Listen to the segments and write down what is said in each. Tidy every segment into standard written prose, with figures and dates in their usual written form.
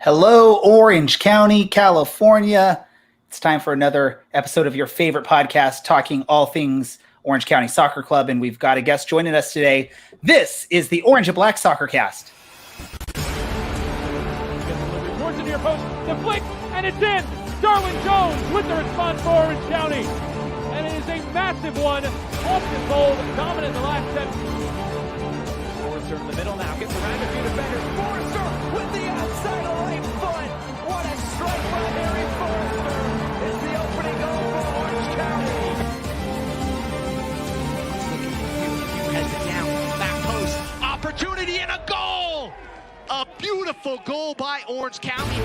Hello, Orange County, California. It's time for another episode of your favorite podcast, talking all things Orange County Soccer Club, and we've got a guest joining us today. This is the Orange and Black Soccer Cast. Towards the near post, the flick, and it's in. Darwin Jones with the response for Orange County, and it is a massive one. Off the goal, dominant in the last 10. Forrester in the middle now, gets around a few defenders. Forrester with the outside right foot. What a strike by Harry Forrester. It's the opening goal for Orange County. Heads it down, back post, opportunity and a goal! A beautiful goal by Orange County.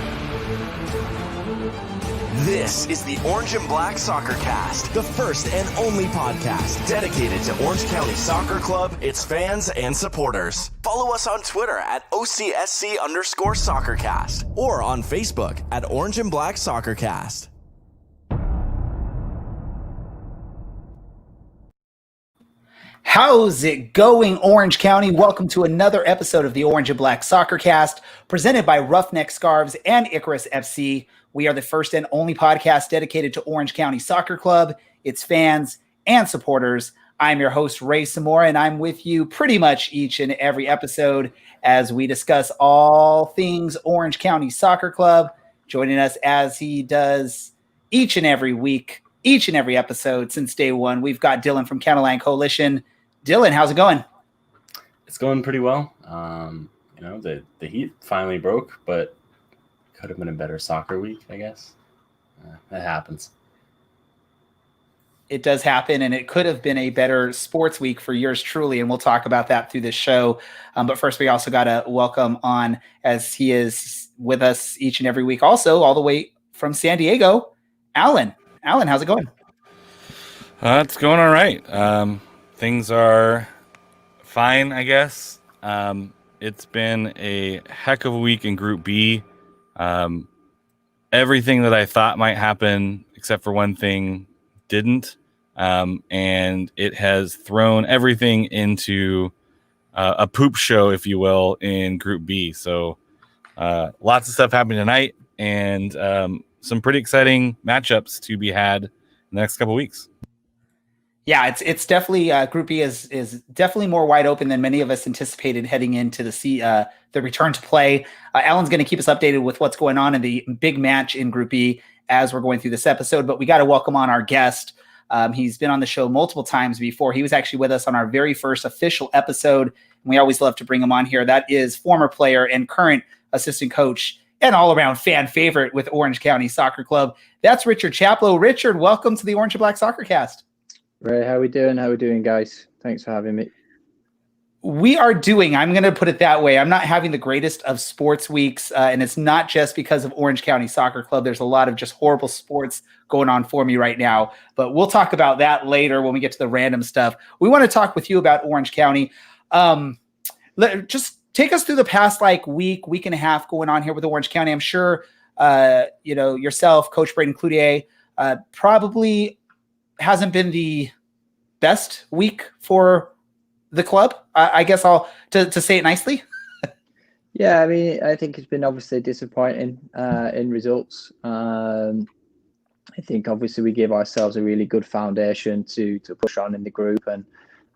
This is the Orange and Black Soccer Cast, the first and only podcast dedicated to Orange County Soccer Club, its fans, and supporters. Follow us on Twitter at OCSC_SoccerCast or on Facebook at Orange and Black Soccer Cast. How's it going, Orange County? Welcome to another episode of the Orange and Black Soccer Cast, presented by Roughneck Scarves and Icarus FC. We are the first and only podcast dedicated to Orange County Soccer Club, its fans, and supporters. I'm your host, Ray Samora, and I'm with you pretty much each and every episode as we discuss all things Orange County Soccer Club. Joining us as he does each and every week, each and every episode since day one, we've got Dylan from Counterline Coalition. Dylan, how's it going? It's going pretty well. The heat finally broke, but could have been a better soccer week, I guess. That happens. It does happen, and it could have been a better sports week for yours truly, and we'll talk about that through this show. But first, we also got to welcome on, as he is with us each and every week, also all the way from San Diego, Alan. Alan, how's it going? It's going all right. Things are fine, I guess. It's been a heck of a week in Group B. Everything that I thought might happen, except for one thing, didn't. And it has thrown everything into a poop show, if you will, in Group B. So lots of stuff happening tonight, and some pretty exciting matchups to be had in the next couple weeks. Yeah, it's definitely Group B is definitely more wide open than many of us anticipated heading into the return to play. Alan's going to keep us updated with what's going on in the big match in Group B as we're going through this episode. But we got to welcome on our guest. He's been on the show multiple times before. He was actually with us on our very first official episode, and we always love to bring him on here. That is former player and current assistant coach and all-around fan favorite with Orange County Soccer Club. That's Richard Chaplow. Richard, welcome to the Orange and Black Soccer Cast. Ray, how we doing? How we doing, guys? Thanks for having me. We are doing, I'm going to put it that way, I'm not having the greatest of sports weeks, and it's not just because of Orange County Soccer Club. There's a lot of just horrible sports going on for me right now, but we'll talk about that later when we get to the random stuff. We want to talk with you about Orange County. Just take us through the past week and a half going on here with Orange County. I'm sure yourself, Coach Braden Cloutier, probably hasn't been the best week for the club. I guess to say it nicely. Yeah, I mean, I think it's been obviously disappointing in results. I think obviously we gave ourselves a really good foundation to push on in the group, and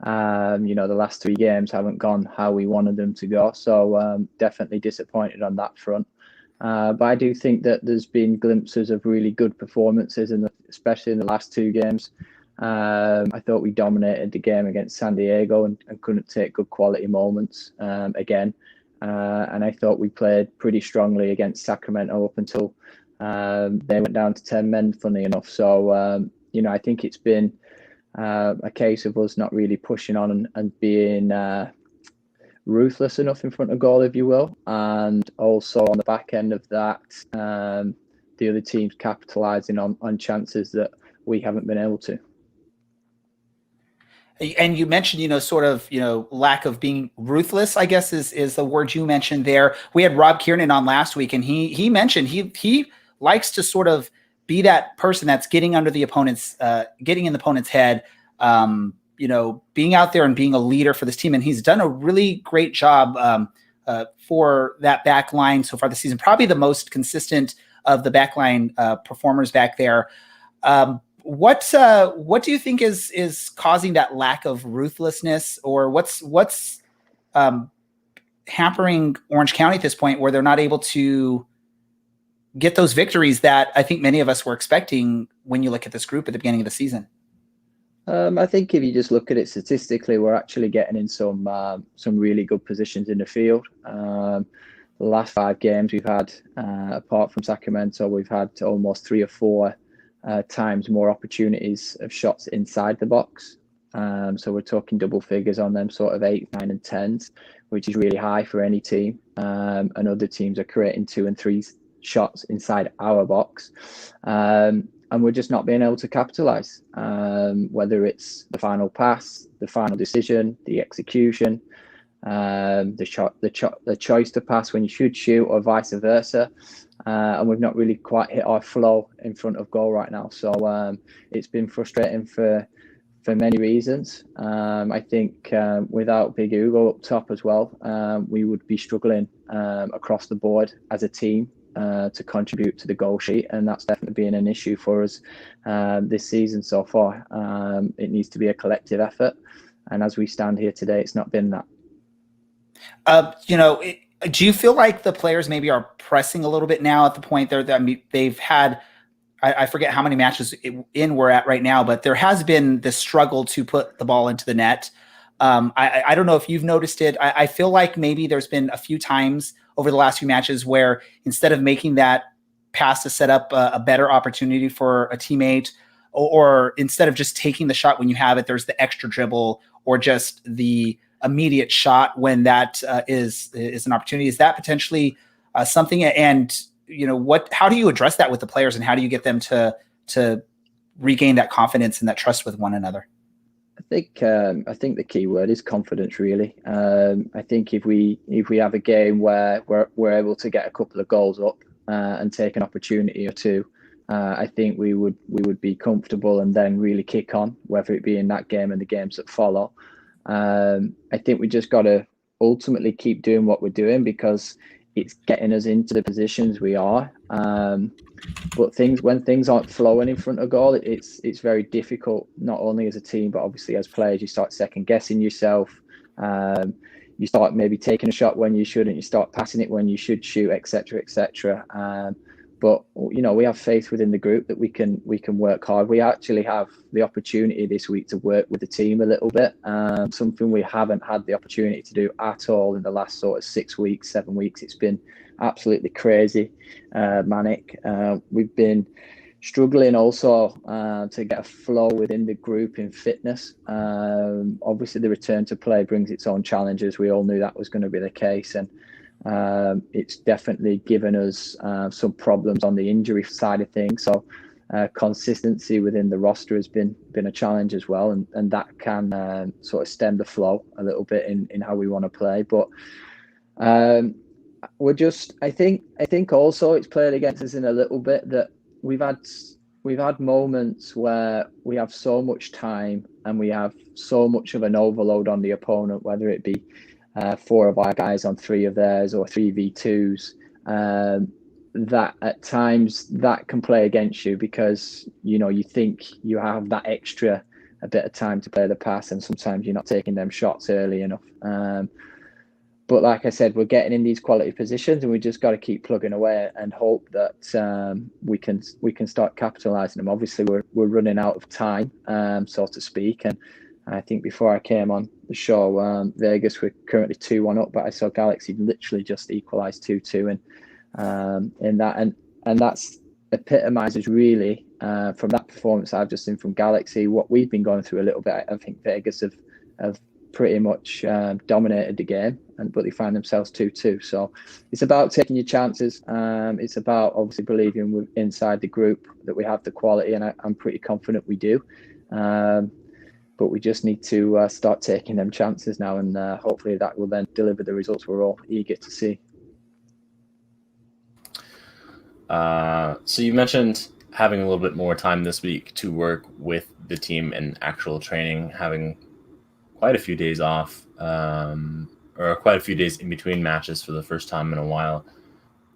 the last 3 games haven't gone how we wanted them to go. So definitely disappointed on that front. But I do think that there's been glimpses of really good performances, especially in the last 2 games. I thought we dominated the game against San Diego and couldn't take good quality moments again. And I thought we played pretty strongly against Sacramento up until they went down to 10 men, funny enough. So, I think it's been a case of us not really pushing on and being ruthless enough in front of goal, if you will, and also on the back end of that, the other teams capitalizing on chances that we haven't been able to. And you mentioned, lack of being ruthless, I guess is the word you mentioned there. We had Rob Kiernan on last week, and he mentioned he likes to sort of be that person that's getting in the opponent's head, being out there and being a leader for this team. And he's done a really great job for that back line so far this season. Probably the most consistent of the back line performers back there. What do you think is causing that lack of ruthlessness, or what's hampering Orange County at this point, where they're not able to get those victories that I think many of us were expecting when you look at this group at the beginning of the season? I think if you just look at it statistically, we're actually getting in some really good positions in the field. The last 5 games we've had, apart from Sacramento, we've had almost 3 or 4 times more opportunities of shots inside the box. So we're talking double figures on them, sort of 8, 9, and 10s, which is really high for any team. And other teams are creating 2 and 3 shots inside our box. And we're just not being able to capitalize, whether it's the final pass, the final decision, the execution, the choice to pass when you should shoot, or vice versa. And we've not really quite hit our flow in front of goal right now. So it's been frustrating for many reasons. I think without Big Hugo up top as well, we would be struggling across the board as a team to contribute to the goal sheet, and that's definitely been an issue for us this season so far. It needs to be a collective effort, and as we stand here today, it's not been that. Do you feel like the players maybe are pressing a little bit now at the point there that they've had, I forget how many matches we're at right now, but there has been this struggle to put the ball into the net. I don't know if you've noticed it. I feel like maybe there's been a few times over the last few matches where instead of making that pass to set up a better opportunity for a teammate, or instead of just taking the shot when you have it, there's the extra dribble or just the immediate shot when that is an opportunity. Is that potentially something? And how do you address that with the players, and how do you get them to regain that confidence and that trust with one another? I think the key word is confidence, really. I think if we have a game where we're able to get a couple of goals up and take an opportunity or two, I think we would be comfortable and then really kick on, whether it be in that game and the games that follow. I think we just got to ultimately keep doing what we're doing, because it's getting us into the positions we are. But when things aren't flowing in front of goal, it's very difficult, not only as a team, but obviously as players. You start second guessing yourself. You start maybe taking a shot when you shouldn't. You start passing it when you should shoot, etc., etc. But we have faith within the group that we can work hard. We actually have the opportunity this week to work with the team a little bit, something we haven't had the opportunity to do at all in the last sort of 6 weeks, 7 weeks. It's been absolutely crazy, manic. We've been struggling also to get a flow within the group in fitness. Obviously, the return to play brings its own challenges. We all knew that was going to be the case, and it's definitely given us some problems on the injury side of things. So consistency within the roster has been a challenge as well, and that can sort of stem the flow a little bit in how we want to play. But I think also it's played against us in a little bit that we've had moments where we have so much time and we have so much of an overload on the opponent, whether it be 4 of our guys on 3 of theirs or 3v2s, that at times that can play against you, because you think you have that extra a bit of time to play the pass, and sometimes you're not taking them shots early enough. But like I said, we're getting in these quality positions, and we just got to keep plugging away and hope that we can start capitalizing them. Obviously, we're running out of time, so to speak, and I think before I came on the show, Vegas were currently 2-1 up, but I saw Galaxy literally just equalised 2-2 in that, and that's epitomises really from that performance I've just seen from Galaxy what we've been going through a little bit. I think Vegas have pretty much dominated the game, but they find themselves 2-2. So it's about taking your chances. It's about obviously believing inside the group that we have the quality, and I'm pretty confident we do. But we just need to start taking them chances now, and hopefully that will then deliver the results we're all eager to see. So you mentioned having a little bit more time this week to work with the team in actual training, having quite a few days off. or quite a few days in between matches for the first time in a while.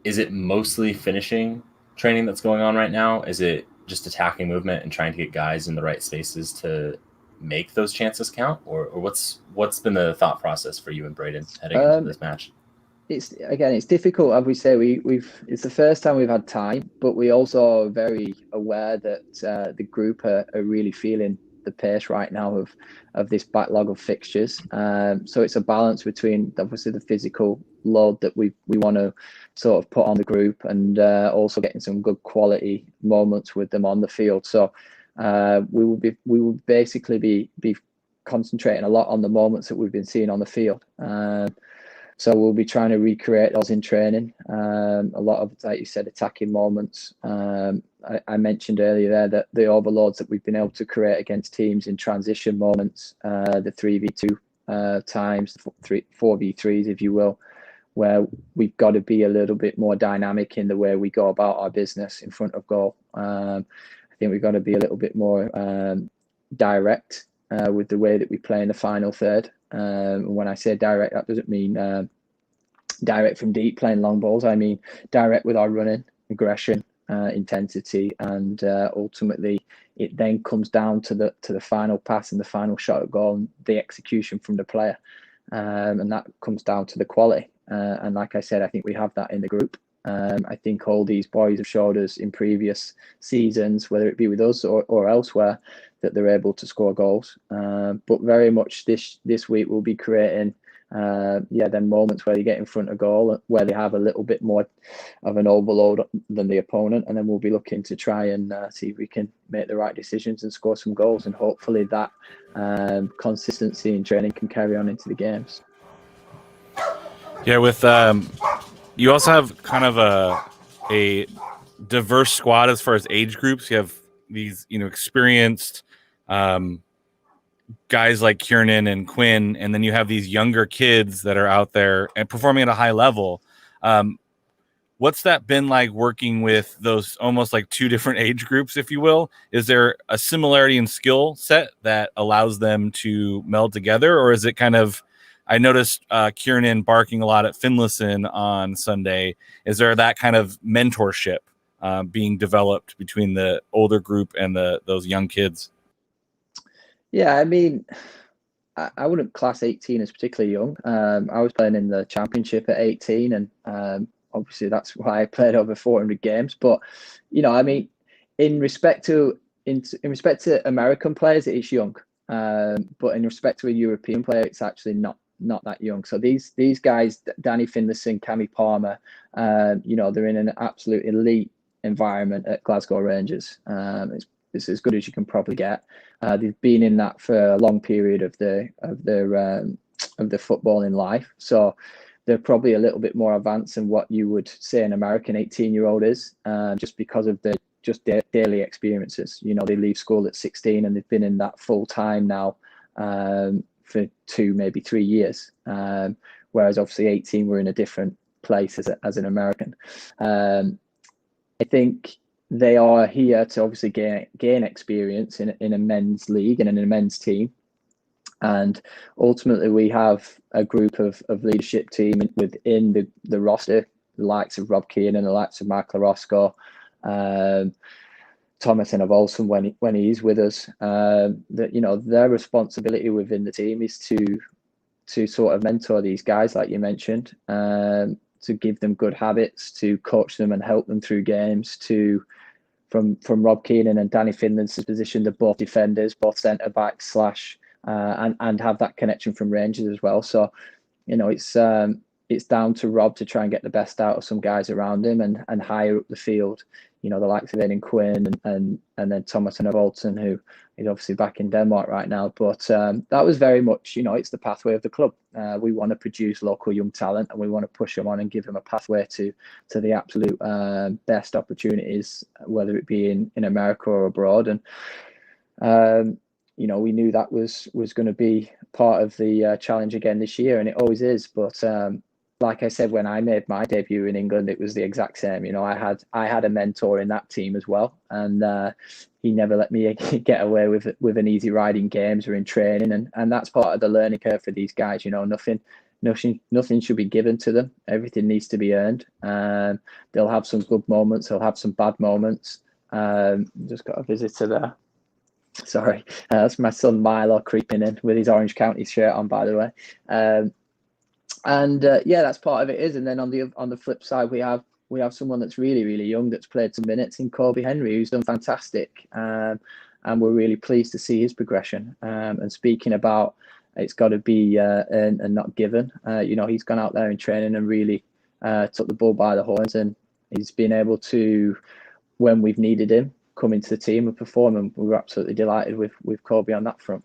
Is it mostly finishing training that's going on right now? Is it just attacking movement and trying to get guys in the right spaces to make those chances count? Or what's been the thought process for you and Braden heading into this match? It's difficult. As we say, it's the first time we've had time, but we also are very aware that the group are really feeling the pace right now of this backlog of fixtures. So it's a balance between obviously the physical load that we want to sort of put on the group, and also getting some good quality moments with them on the field. So we will basically be concentrating a lot on the moments that we've been seeing on the field. So we'll be trying to recreate those in training. A lot of, like you said, attacking moments. I mentioned earlier there that the overloads that we've been able to create against teams in transition moments, the 3v2 times, 4v3s, if you will, where we've got to be a little bit more dynamic in the way we go about our business in front of goal. I think we've got to be a little bit more direct with the way that we play in the final third. When I say direct, that doesn't mean direct from deep playing long balls. I mean direct with our running, aggression, intensity, and ultimately it then comes down to the final pass and the final shot at goal and the execution from the player, and that comes down to the quality. And like I said, I think we have that in the group. I think all these boys have showed us in previous seasons, whether it be with us or elsewhere, that they're able to score goals. But very much this week we'll be creating then moments where they get in front of goal, where they have a little bit more of an overload than the opponent, and then we'll be looking to try and see if we can make the right decisions and score some goals, and hopefully that consistency in training can carry on into the games. Yeah, with you also have kind of a diverse squad as far as age groups. You have these, experienced guys like Kiernan and Quinn, and then you have these younger kids that are out there and performing at a high level. What's that been like working with those almost like two different age groups, if you will? Is there a similarity in skill set that allows them to meld together, or is it kind of, I noticed Kiernan barking a lot at Finlayson on Sunday. Is there that kind of mentorship being developed between the older group and those young kids? Yeah, I mean, I wouldn't class 18 as particularly young. I was playing in the championship at 18, and obviously that's why I played over 400 games. But I mean, in respect to American players, it's young. But in respect to a European player, it's actually not that young. So these guys, Danny Finlayson, Cammy Palmer, they're in an absolute elite environment at Glasgow Rangers. It's as good as you can probably get. They've been in that for a long period of their footballing life, so they're probably a little bit more advanced than what you would say an American 18-year-old is, just because of the daily experiences. They leave school at 16 and they've been in that full time now for 2, maybe 3 years, whereas obviously 18 we're in a different place as an American. I think they are here to obviously gain experience in a men's league and in a men's team, and ultimately we have a group of leadership team within the roster, the likes of Rob Keenan, the likes of Mark Larosco, Thomas and Olsen when he's with us, that their responsibility within the team is to sort of mentor these guys, like you mentioned, to give them good habits, to coach them and help them through games. From Rob Keenan and Danny Finlay's position, they're both defenders, both centre backs / and have that connection from Rangers as well. So it's down to Rob to try and get the best out of some guys around him and higher up the field. The likes of Aidan Quinn and then Thomas and Bolton, who is obviously back in Denmark right now. But that was very much, it's the pathway of the club. We want to produce local young talent, and we want to push them on and give them a pathway to the absolute best opportunities, whether it be in America or abroad. And we knew that was going to be part of the challenge again this year, and it always is. But like I said, when I made my debut in England, it was the exact same. I had a mentor in that team as well, and he never let me get away with an easy ride in games or in training, and that's part of the learning curve for these guys. nothing should be given to them. Everything needs to be earned. They'll have some good moments. They'll have some bad moments. Just got a visitor there. Sorry, that's my son Milo creeping in with his Orange County shirt on, by the way. Yeah, that's part of it is. And then on the flip side, we have someone that's really, really young that's played some minutes in Kobe Henry, who's done fantastic. And we're really pleased to see his progression. And speaking about it's got to be earned and not given, he's gone out there in training and really took the bull by the horns, and he's been able to, when we've needed him, come into the team and perform, and we were absolutely delighted with Kobe on that front.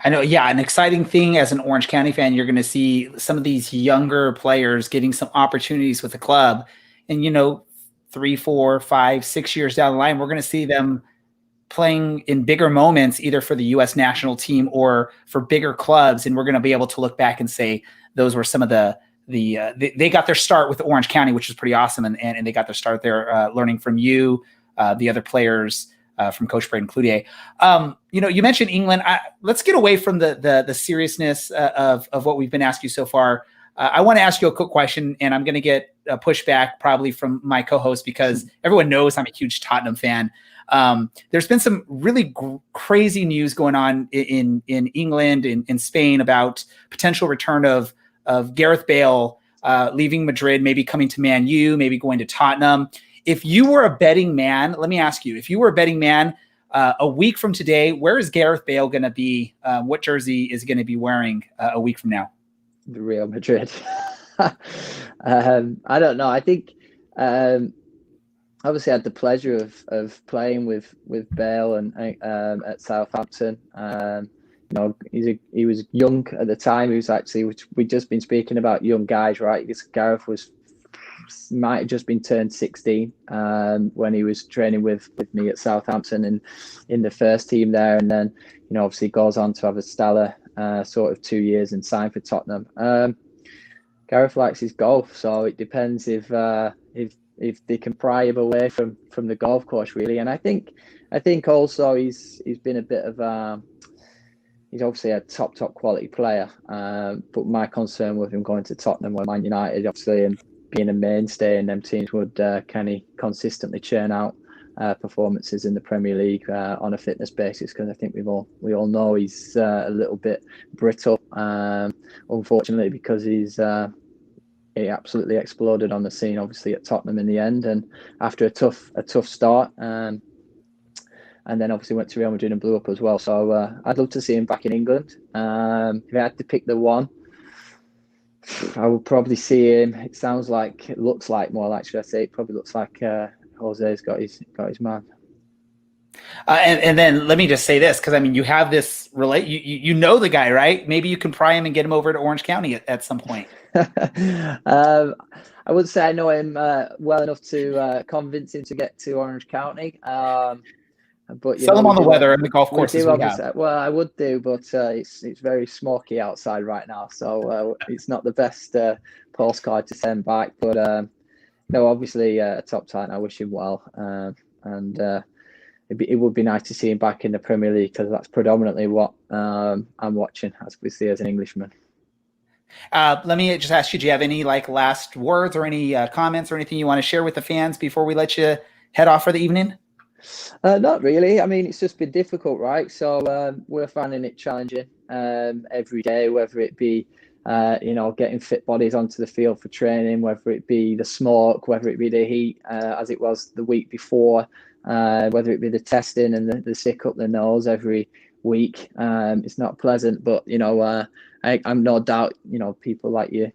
I know, yeah, an exciting thing as an Orange County fan, you're going to see some of these younger players getting some opportunities with the club. And, 3, 4, 5, 6 years down the line, we're going to see them playing in bigger moments, either for the U.S. national team or for bigger clubs. And we're going to be able to look back and say, those were some of they got their start with Orange County, which is pretty awesome. And they got their start there learning from you, the other players, from Coach Braden Cloutier. You mentioned England. Let's get away from the seriousness of what we've been asking you so far. I want to ask you a quick question, and I'm going to get a pushback probably from my co-host because everyone knows I'm a huge Tottenham fan. There's been some really crazy news going on in England, in Spain, about potential return of Gareth Bale leaving Madrid, maybe coming to Man U, maybe going to Tottenham. If you were a betting man, let me ask you, if you were a betting man a week from today, where is Gareth Bale going to be? What jersey is he going to be wearing a week from now? The Real Madrid. I don't know. I think obviously I had the pleasure of playing with Bale and at Southampton. He was young at the time. He was actually, we'd just been speaking about young guys, right? Because Gareth might have just been turned 16 when he was training with me at Southampton and in the first team there, and then obviously goes on to have a stellar sort of 2 years and sign for Tottenham. Gareth likes his golf, so it depends if they can pry him away from the golf course, really. And I think also he's been a bit of he's obviously a top quality player, but my concern with him going to Tottenham or Man United, obviously, and being a mainstay in them teams would kind of consistently churn out performances in the Premier League on a fitness basis, because I think we all know he's a little bit brittle, unfortunately, because he absolutely exploded on the scene, obviously at Tottenham in the end, and after a tough start, and then obviously went to Real Madrid and blew up as well. So I'd love to see him back in England. If I had to pick the one, I would probably see him. It looks like more like, should I say? It probably looks like Jose's got his man. And then let me just say this, because you have this you know the guy, right? Maybe you can pry him and get him over to Orange County at some point. I would say I know him well enough to convince him to get to Orange County. But sell him on the weather and the golf courses we have. Well, I would do, but it's very smoky outside right now, so it's not the best postcard to send back. But no, obviously a top talent. I wish him well, and it would be nice to see him back in the Premier League, because that's predominantly what I'm watching, as we see, as an Englishman. Let me just ask you: do you have any last words or any comments or anything you want to share with the fans before we let you head off for the evening? Not really. It's just been difficult, right? So we're finding it challenging every day, whether it be getting fit bodies onto the field for training, whether it be the smoke, whether it be the heat, as it was the week before, whether it be the testing and the sick up the nose every week. It's not pleasant, but I'm no doubt people like you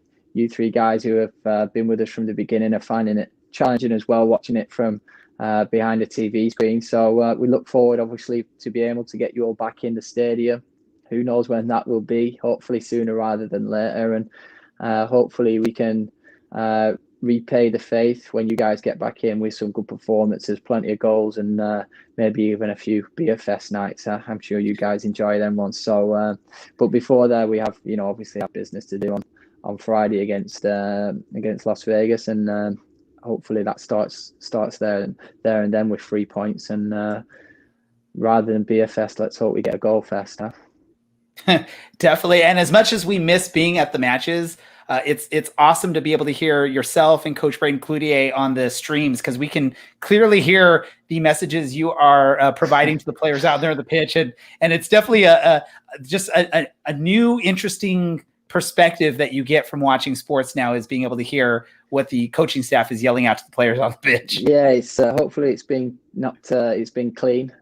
three guys who have been with us from the beginning are finding it challenging as well, watching it from behind a TV screen. So we look forward, obviously, to be able to get you all back in the stadium. Who knows when that will be? Hopefully sooner rather than later, and hopefully we can repay the faith when you guys get back in with some good performances, plenty of goals, and maybe even a few beer fest nights. I'm sure you guys enjoy them ones. So, but before that, we have obviously our business to do on Friday against Las Vegas, and hopefully that starts there and then with 3 points, and rather than beer fest, let's hope we get a goal fest. Definitely. And as much as we miss being at the matches, it's awesome to be able to hear yourself and Coach Braden Cloutier on the streams, because we can clearly hear the messages you are providing to the players out there on the pitch, and it's definitely just a new interesting perspective that you get from watching sports now, is being able to hear what the coaching staff is yelling out to the players on the pitch. Yeah, it's hopefully it's been clean.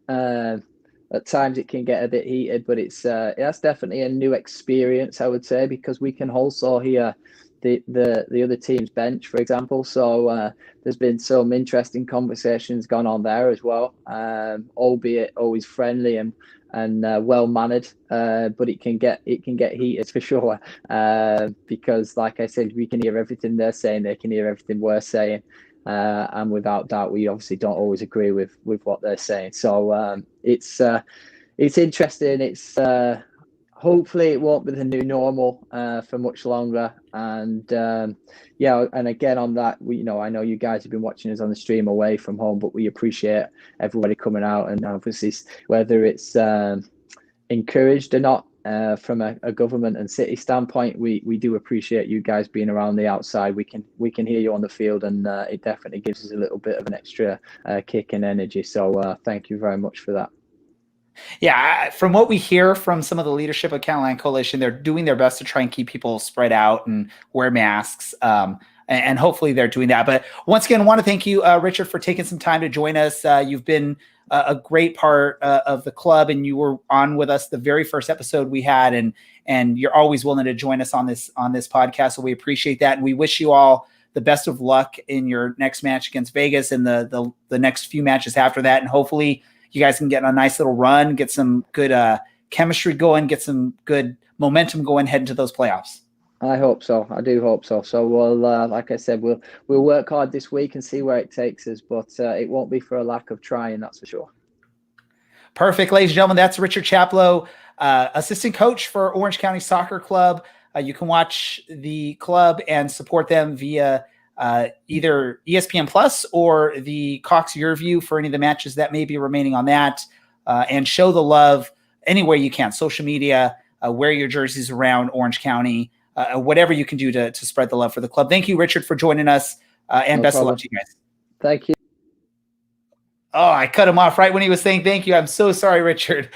At times it can get a bit heated, but that's definitely a new experience, I would say, because we can also hear the other team's bench, for example. So there's been some interesting conversations gone on there as well, albeit always friendly and well mannered. But it can get heated for sure, because, like I said, we can hear everything they're saying, they can hear everything we're saying. And without doubt, we obviously don't always agree with what they're saying. So it's interesting. It's hopefully it won't be the new normal for much longer. And and again on that, I know you guys have been watching us on the stream away from home, but we appreciate everybody coming out, and obviously whether it's encouraged or not. From a government and city standpoint, we do appreciate you guys being around the outside. We can hear you on the field, and it definitely gives us a little bit of an extra kick and energy. So thank you very much for that. Yeah, from what we hear from some of the leadership of Catalan Coalition, they're doing their best to try and keep people spread out and wear masks. And hopefully they're doing that. But once again, I want to thank you, Richard, for taking some time to join us. You've been a great part of the club, and you were on with us the very first episode we had, and you're always willing to join us on this podcast. So we appreciate that, and we wish you all the best of luck in your next match against Vegas and the next few matches after that. And hopefully you guys can get a nice little run, get some good chemistry going, get some good momentum going, head into those playoffs. I hope so. I do hope so. So we'll, like I said, we'll work hard this week and see where it takes us, but it won't be for a lack of trying, that's for sure. Perfect, ladies and gentlemen. That's Richard Chaplow, assistant coach for Orange County Soccer Club. You can watch the club and support them via either ESPN Plus or the Cox Yearview for any of the matches that may be remaining on that, and show the love any way you can. Social media, wear your jerseys around Orange County. Whatever you can do to spread the love for the club. Thank you, Richard, for joining us, and best of luck to you guys. Thank you. Oh, I cut him off right when he was saying thank you. I'm so sorry, Richard.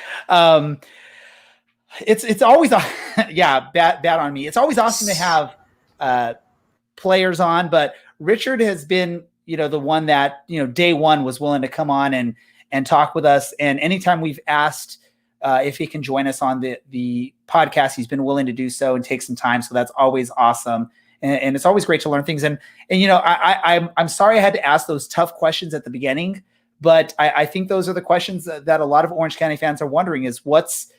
It's always bad on me. It's always awesome to have players on, but Richard has been the one that day one was willing to come on and talk with us. And anytime we've asked if he can join us on the podcast, he's been willing to do so and take some time. So that's always awesome. And it's always great to learn things. And I'm sorry I had to ask those tough questions at the beginning, but I think those are the questions that a lot of Orange County fans are wondering, is what's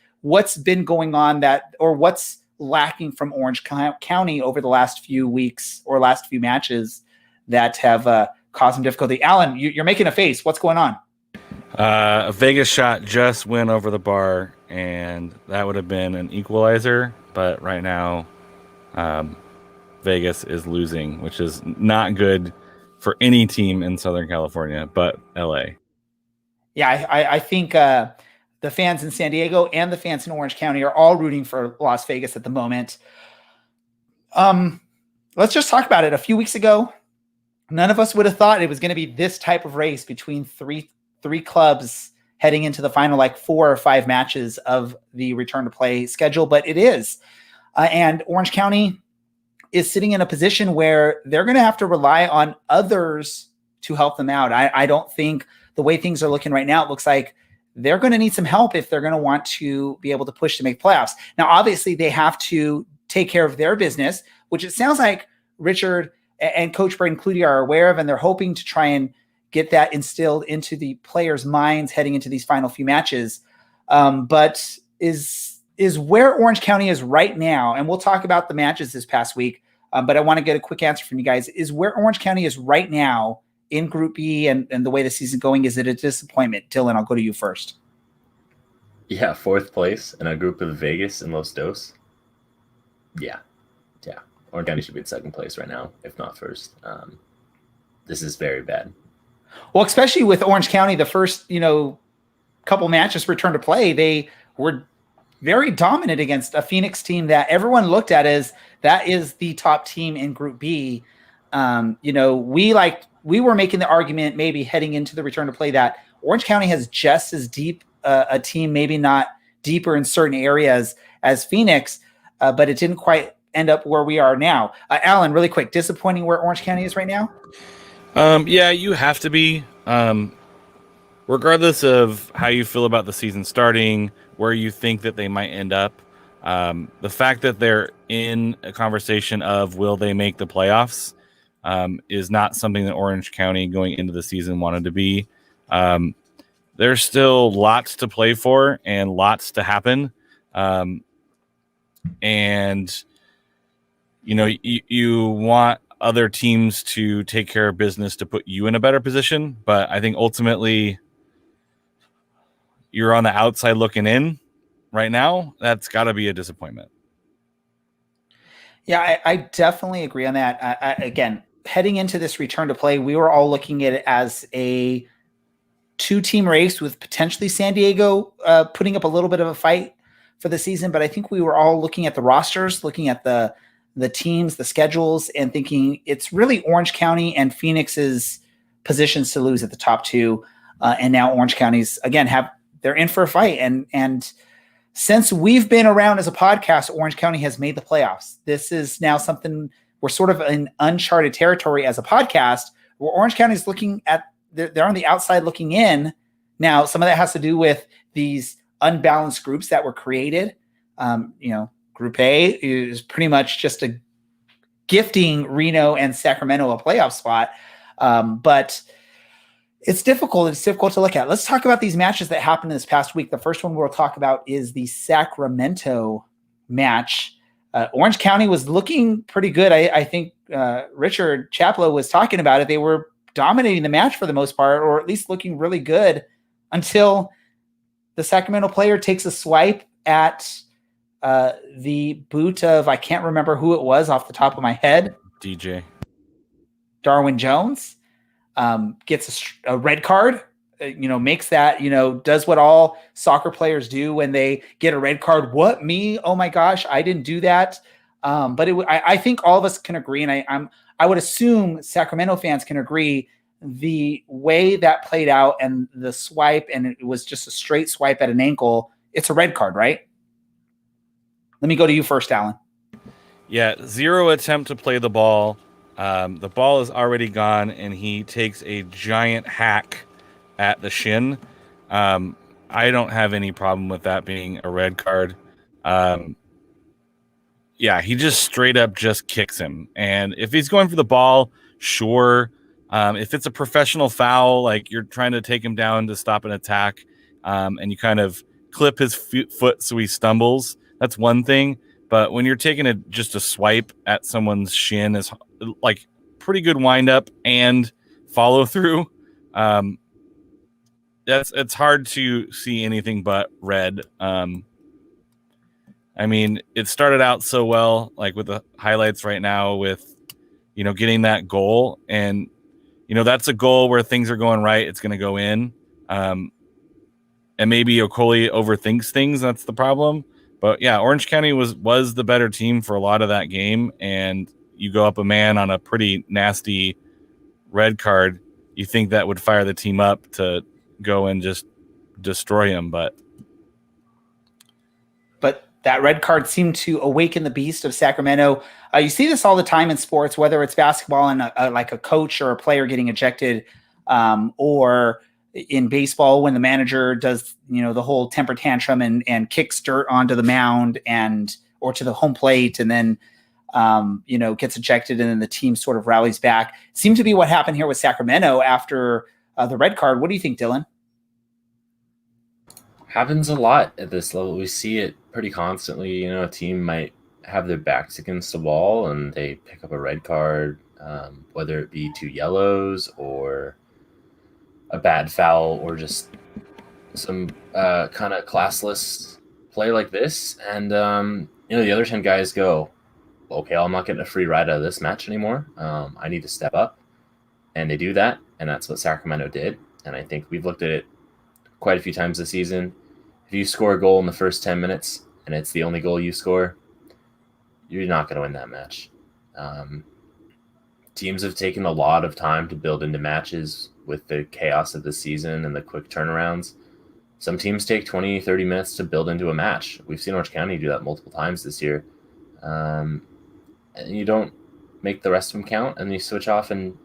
been going on or what's lacking from Orange County over the last few weeks or last few matches that have caused some difficulty. Alan, you're making a face. What's going on? A Vegas shot just went over the bar, and that would have been an equalizer. But right now, Vegas is losing, which is not good for any team in Southern California, but LA. Yeah, I think the fans in San Diego and the fans in Orange County are all rooting for Las Vegas at the moment. Let's just talk about it. A few weeks ago, none of us would have thought it was going to be this type of race between three clubs heading into the final, 4 or 5 matches of the return to play schedule, but it is. And Orange County is sitting in a position where they're going to have to rely on others to help them out. I don't think the way things are looking right now, it looks like they're going to need some help if they're going to want to be able to push to make playoffs. Now, obviously they have to take care of their business, which it sounds like Richard and Coach Braden Cloutier are aware of, and they're hoping to try and get that instilled into the players' minds heading into these final few matches. But is where Orange County is right now, and we'll talk about the matches this past week, but I want to get a quick answer from you guys, is where Orange County is right now in Group B and the way the season's going, is it a disappointment? Dylan, I'll go to you first. Yeah, 4th place in a group of Vegas and Los Dos. Yeah. Orange County should be in 2nd place right now, if not 1st. This is very bad. Well, especially with Orange County, the first, couple matches return to play, they were very dominant against a Phoenix team that everyone looked at as that is the top team in Group B. We were making the argument maybe heading into the return to play that Orange County has just as deep a team, maybe not deeper in certain areas as Phoenix, but it didn't quite end up where we are now. Alan, really quick, disappointing where Orange County is right now? You have to be. Regardless of how you feel about the season starting, where you think that they might end up, the fact that they're in a conversation of will they make the playoffs is not something that Orange County going into the season wanted to be. There's still lots to play for and lots to happen. You want other teams to take care of business to put you in a better position. But I think ultimately you're on the outside looking in right now. That's got to be a disappointment. Yeah, I definitely agree on that. Again, heading into this return to play, we were all looking at it as a 2-team race with potentially San Diego putting up a little bit of a fight for the season. But I think we were all looking at the rosters, looking at the teams, the schedules, and thinking it's really Orange County and Phoenix's positions to lose at the top 2. And now Orange County's, again, they're in for a fight. And since we've been around as a podcast, Orange County has made the playoffs. This is now something we're sort of in uncharted territory as a podcast, where Orange County is looking at, they're on the outside looking in. Now, some of that has to do with these unbalanced groups that were created. Group A is pretty much just a gifting Reno and Sacramento a playoff spot. But it's difficult. It's difficult to look at. Let's talk about these matches that happened this past week. The first one we'll talk about is the Sacramento match. Orange County was looking pretty good. I think Richard Chaplow was talking about it. They were dominating the match for the most part, or at least looking really good, until the Sacramento player takes a swipe at the boot of, I can't remember who it was off the top of my head. DJ Darwin Jones. Gets a red card, makes that, does what all soccer players do when they get a red card. What, me? Oh my gosh, I didn't do that. But I think all of us can agree, and I would assume Sacramento fans can agree, the way that played out and the swipe, and it was just a straight swipe at an ankle. It's a red card, right? Let me go to you first, Alan. Yeah, 0 attempt to play the ball. The ball is already gone, and he takes a giant hack at the shin. I don't have any problem with that being a red card. He just straight up just kicks him. And if he's going for the ball, sure. If it's a professional foul, like you're trying to take him down to stop an attack, and you kind of clip his foot so he stumbles, that's one thing. But when you're taking just a swipe at someone's shin, is like pretty good wind up and follow through. It's hard to see anything but red. It started out so well, like with the highlights right now with, getting that goal. And, that's a goal where things are going right. It's going to go in. And maybe Okoli overthinks things. That's the problem. But yeah, Orange County was the better team for a lot of that game. And you go up a man on a pretty nasty red card. You think that would fire the team up to go and just destroy him. But that red card seemed to awaken the beast of Sacramento. You see this all the time in sports, whether it's basketball and like a coach or a player getting ejected, or in baseball when the manager does, the whole temper tantrum and kicks dirt onto the mound or to the home plate, and then, gets ejected, and then the team sort of rallies back. It seemed to be what happened here with Sacramento after the red card. What do you think, Dylan? Happens a lot at this level. We see it pretty constantly. A team might have their backs against the wall and they pick up a red card, whether it be 2 yellows or a bad foul or just some kind of classless play like this. And, the other 10 guys go, okay, I'm not getting a free ride out of this match anymore. I need to step up. And they do that. And that's what Sacramento did. And I think we've looked at it quite a few times this season. If you score a goal in the first 10 minutes, and it's the only goal you score, you're not going to win that match. Teams have taken a lot of time to build into matches with the chaos of the season and the quick turnarounds. Some teams take 20, 30 minutes to build into a match. We've seen Orange County do that multiple times this year. And you don't make the rest of them count, and you switch off in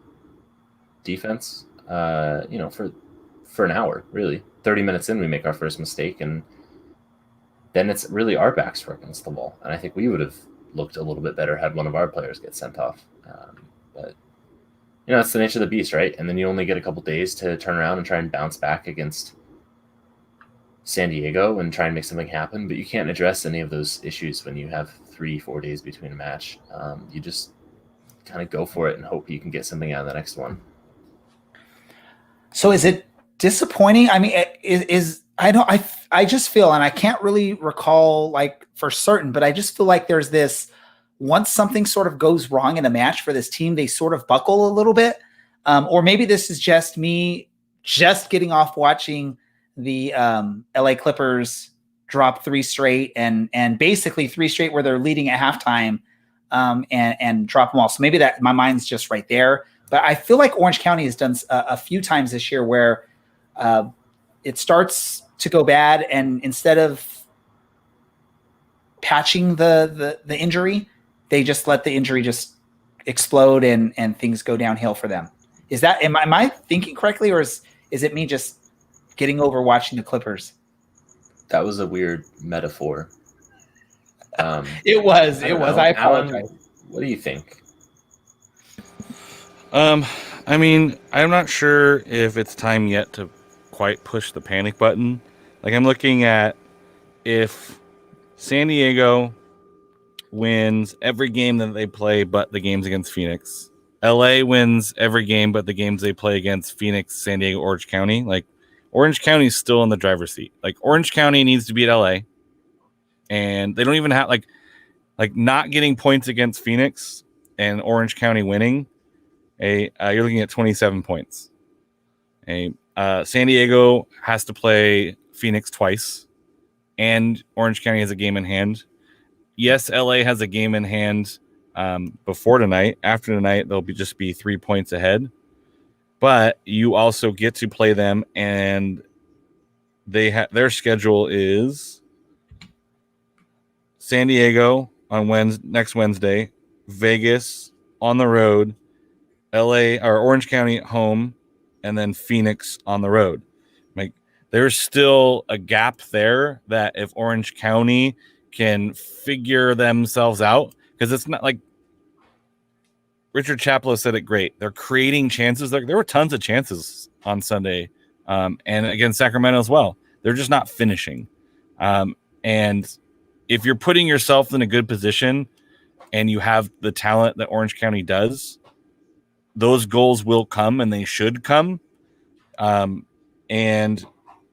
defense, for an hour, really. 30 minutes in, we make our first mistake, and then it's really our backs for against the wall. And I think we would have looked a little bit better had one of our players get sent off. But, it's the nature of the beast, right? And then you only get a couple days to turn around and try and bounce back against San Diego and try and make something happen. But you can't address any of those issues when you have 3-4 days between a match. You just kind of go for it and hope you can get something out of the next one. So is it disappointing? I mean, I just feel, and I can't really recall like for certain, but I just feel like there's this, once something sort of goes wrong in a match for this team, they sort of buckle a little bit. Or maybe this is just me just getting off watching the LA Clippers drop 3 straight and basically 3 straight where they're leading at halftime and drop them all. So maybe that my mind's just right there. But I feel like Orange County has done a few times this year where it starts to go bad, and instead of patching the injury, they just let the injury just explode and things go downhill for them. Is that am I thinking correctly, or is it me just getting over watching the Clippers? That was a weird metaphor. It was. I apologize. Alan, what do you think? I mean, I'm not sure if it's time yet to quite push the panic button. Like, I'm looking at if San Diego wins every game that they play but the games against Phoenix. LA wins every game but the games they play against Phoenix, San Diego, Orange County. Like, Orange County is still in the driver's seat. Like, Orange County needs to beat LA. And they don't even have, like not getting points against Phoenix and Orange County winning. You're looking at 27 points. San Diego has to play Phoenix twice, and Orange County has a game in hand. Yes, LA has a game in hand before tonight. After tonight, they'll just be 3 points ahead. But you also get to play them, and their schedule is San Diego on next Wednesday, Vegas on the road, LA or Orange County at home, and then Phoenix on the road. Like, there's still a gap there that if Orange County can figure themselves out, because it's not like Richard Chaplow said it great. They're creating chances. There were tons of chances on Sunday, and against Sacramento as well. They're just not finishing. And if you're putting yourself in a good position and you have the talent that Orange County does, those goals will come, and they should come. And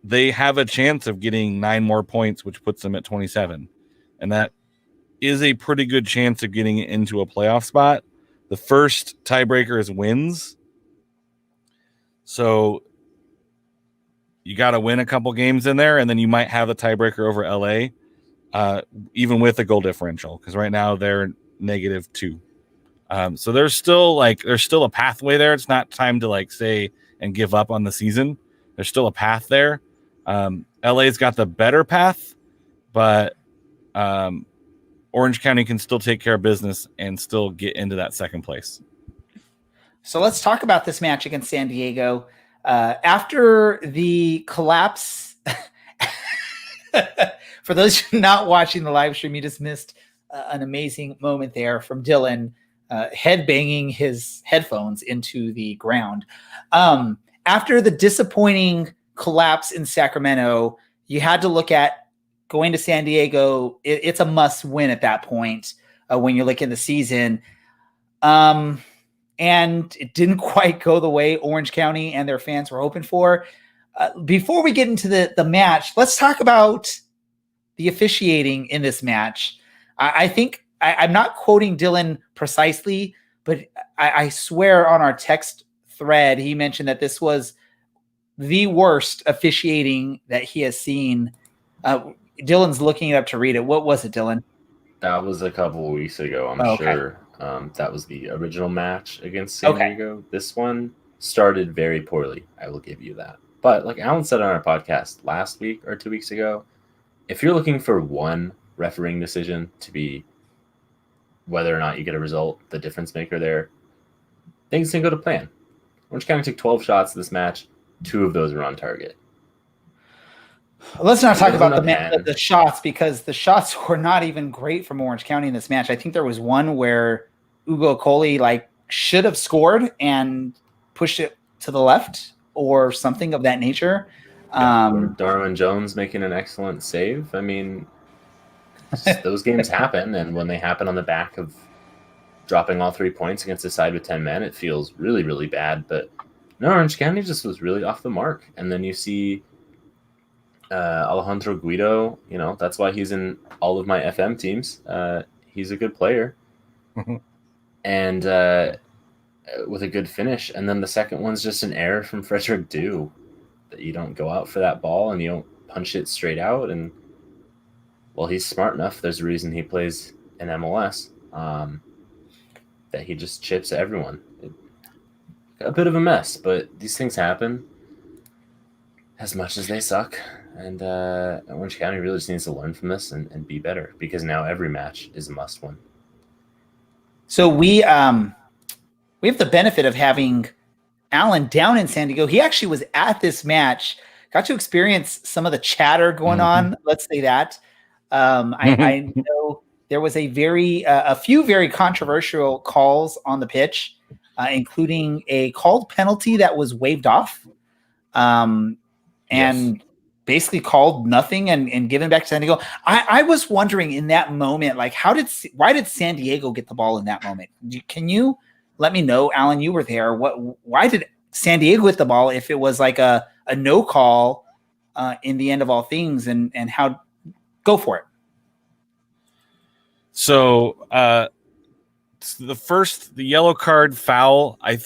they have a chance of getting 9 more points, which puts them at 27. And that is a pretty good chance of getting into a playoff spot. The first tiebreaker is wins. So you got to win a couple games in there, and then you might have a tiebreaker over LA, even with a goal differential, because right now they're -2. So there's still a pathway there. It's not time to say and give up on the season. There's still a path there. LA's got the better path, but Orange County can still take care of business and still get into that second place. So let's talk about this match against San Diego. After the collapse, for those not watching the live stream, you just missed an amazing moment there from Dylan head banging his headphones into the ground. After the disappointing collapse in Sacramento, you had to look at going to San Diego. It's a must win at that point when you're looking at the season. And it didn't quite go the way Orange County and their fans were hoping for. Before we get into the match, let's talk about the officiating in this match. I think I'm not quoting Dylan precisely, but I swear on our text thread, he mentioned that this was the worst officiating that he has seen. Dylan's looking it up to read it. What was it, Dylan? That was a couple of weeks ago, I'm sure. That was the original match against San Diego. This one started very poorly. I will give you that. But like Alan said on our podcast last week or 2 weeks ago, if you're looking for one refereeing decision to be whether or not you get a result, the difference maker there, things didn't go to plan. Orange County took 12 shots this match. 2 of those were on target. Let's not talk about the shots, because the shots were not even great from Orange County in this match. I think there was one where Ugo Coley should have scored and pushed it to the left or something of that nature. Darwin Jones making an excellent save. I mean, those games happen, and when they happen on the back of dropping all 3 points against a side with 10 men, it feels really, really bad. But no, Orange County just was really off the mark. And then you see Alejandro Guido, that's why he's in all of my FM teams. He's a good player. And with a good finish. And then the second one's just an error from Frederick Dew, that you don't go out for that ball and you don't punch it straight out. And well, he's smart enough. There's a reason he plays in MLS, that he just chips at everyone. A bit of a mess, but these things happen as much as they suck. And Orange County really just needs to learn from this and be better, because now every match is a must win. So we have the benefit of having Alan down in San Diego. He actually was at this match, got to experience some of the chatter going on. Let's say that. I know there was a few very controversial calls on the pitch, including a called penalty that was waved off, and basically called nothing and given back to San Diego. I was wondering in that moment, why did San Diego get the ball in that moment? Can you let me know, Alan? You were there. Why did San Diego get the ball if it was like a no call in the end of all things, and how? Go for it. So the yellow card foul, I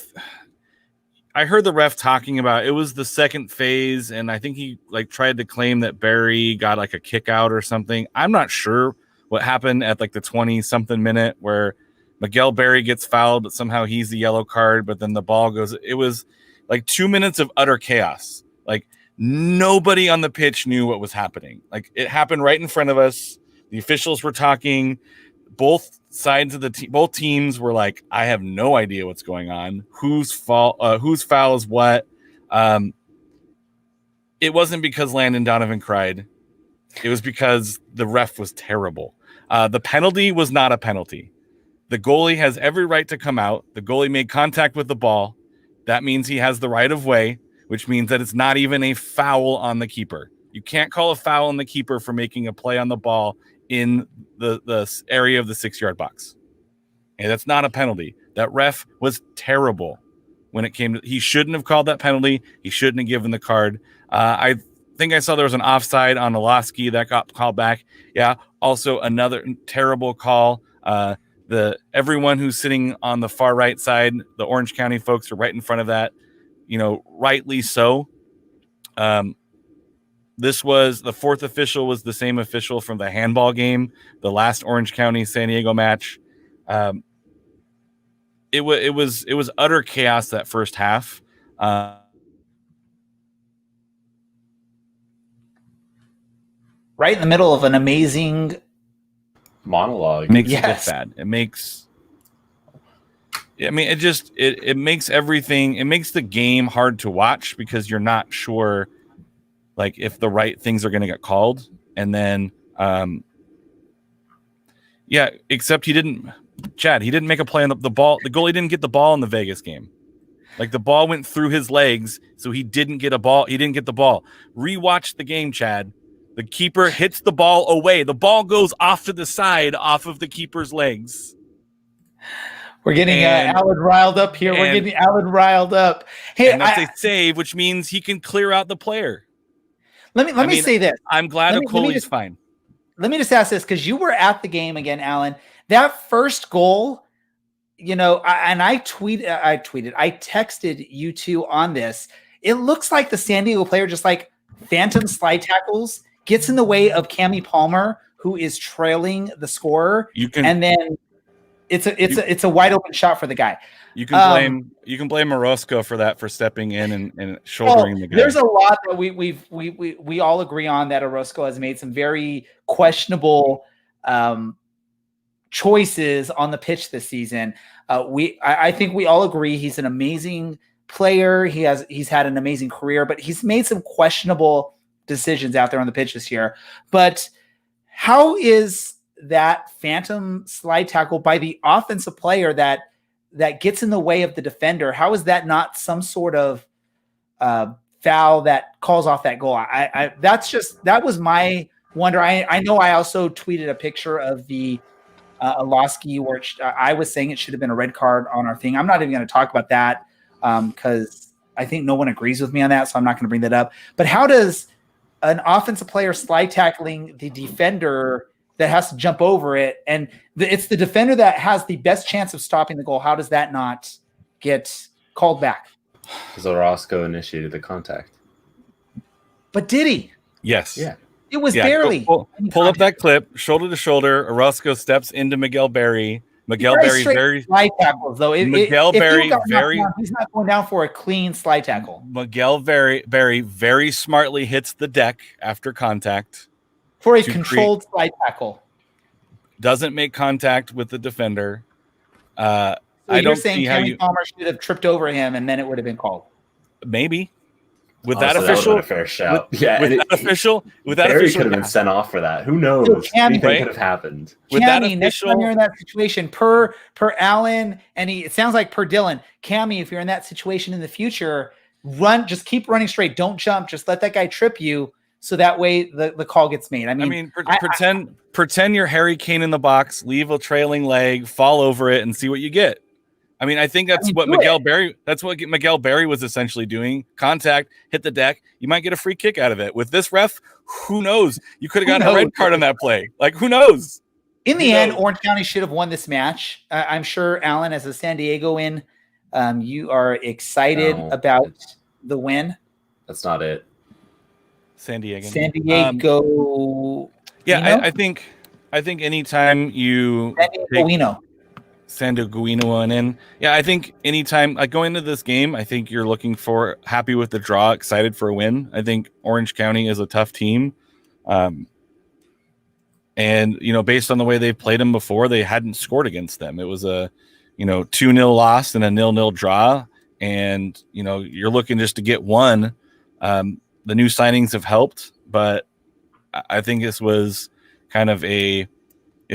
heard the ref talking about it was the second phase, and I think he tried to claim that Barry got a kick out or something. I'm not sure what happened at the 20-something minute where Miguel Barry gets fouled, but somehow he's the yellow card, but then the ball goes. It was 2 minutes of utter chaos. Nobody on the pitch knew what was happening. It happened right in front of us. The officials were talking. Both sides of both teams were like, I have no idea what's going on. Whose foul is what? It wasn't because Landon Donovan cried. It was because the ref was terrible. The penalty was not a penalty. The goalie has every right to come out. The goalie made contact with the ball. That means he has the right of way, which means that it's not even a foul on the keeper. You can't call a foul on the keeper for making a play on the ball in the area of the 6-yard box. And that's not a penalty. That ref was terrible when it came to, he shouldn't have called that penalty. He shouldn't have given the card. I think I saw there was an offside on Oloski that got called back. Yeah. Also another terrible call. Everyone who's sitting on the far right side, the Orange County folks are right in front of that, rightly so. This was the fourth official, was the same official from the handball game, the last Orange County San Diego match. It was utter chaos that first half. Right in the middle of an amazing monologue. It makes it look bad. It makes. I mean, it makes everything. It makes the game hard to watch because you're not sure. If the right things are going to get called, and then, except he didn't make a play on the ball. The goalie didn't get the ball in the Vegas game. The ball went through his legs, so he didn't get a ball. He didn't get the ball. Rewatch the game, Chad. The keeper hits the ball away. The ball goes off to the side, off of the keeper's legs. We're getting Alan riled up here. We're getting Alan riled up. Hey, and that's a save, which means he can clear out the player. Let me say this. I'm glad Okoli's fine. Let me just ask this, because you were at the game again, Alan. That first goal, I texted you two on this. It looks like the San Diego player just phantom slide tackles, gets in the way of Cammie Palmer, who is trailing the scorer, and then it's a wide open shot for the guy. You can blame Orozco for that, for stepping in and shouldering the guy. There's a lot that we all agree on, that Orozco has made some very questionable choices on the pitch this season. I think we all agree he's an amazing player. He's had an amazing career, but he's made some questionable decisions out there on the pitch this year. But how is that phantom slide tackle by the offensive player that gets in the way of the defender? How is that not some sort of foul that calls off that goal? That was my wonder. I know I also tweeted a picture of the Alosky, where I was saying it should have been a red card on our thing. I'm not even going to talk about that because I think no one agrees with me on that, so I'm not going to bring that up. But how does an offensive player slide tackling the defender that has to jump over it, and it's the defender that has the best chance of stopping the goal, how does that not get called back? Because Orozco initiated the contact. But did he? Yes. Yeah. It was barely. Pull up that clip, shoulder to shoulder. Orozco steps into Miguel Berry. Miguel Berry very slide tackles though. Miguel Berry very. He's not going down for a clean slide tackle. Miguel Berry very smartly hits the deck after contact for a controlled slide tackle. Doesn't make contact with the defender. So I don't see how Palmer should have tripped over him, and then it would have been called. Maybe. With that official, that a fair shout. With that official, Barry could have been sent off for that. Who knows? So Anything could have happened. With that official, next time you're in that situation, per Allen, and it sounds like per Dylan, Cammie, if you're in that situation in the future, just keep running straight. Don't jump. Just let that guy trip you, so that way the call gets made. Pretend you're Harry Kane in the box, leave a trailing leg, fall over it, and see what you get. I think that's what Miguel Berry was essentially doing. Contact, hit the deck. You might get a free kick out of it. With this ref, who knows? You could have gotten a red card on that play. Like, who knows? In the end, Orange County should have won this match. I'm sure, Alan, as a San Diegoan, you are excited about the win. That's not it. San Diego. Yeah, I think anytime you San Dieguino in. Yeah, I think anytime going into this game, I think you're looking for happy with the draw, excited for a win. I think Orange County is a tough team. And, based on the way they've played them before, they hadn't scored against them. It was a, 2-0 loss and a 0-0 draw. And, you're looking just to get one. The new signings have helped, but I think this was kind of if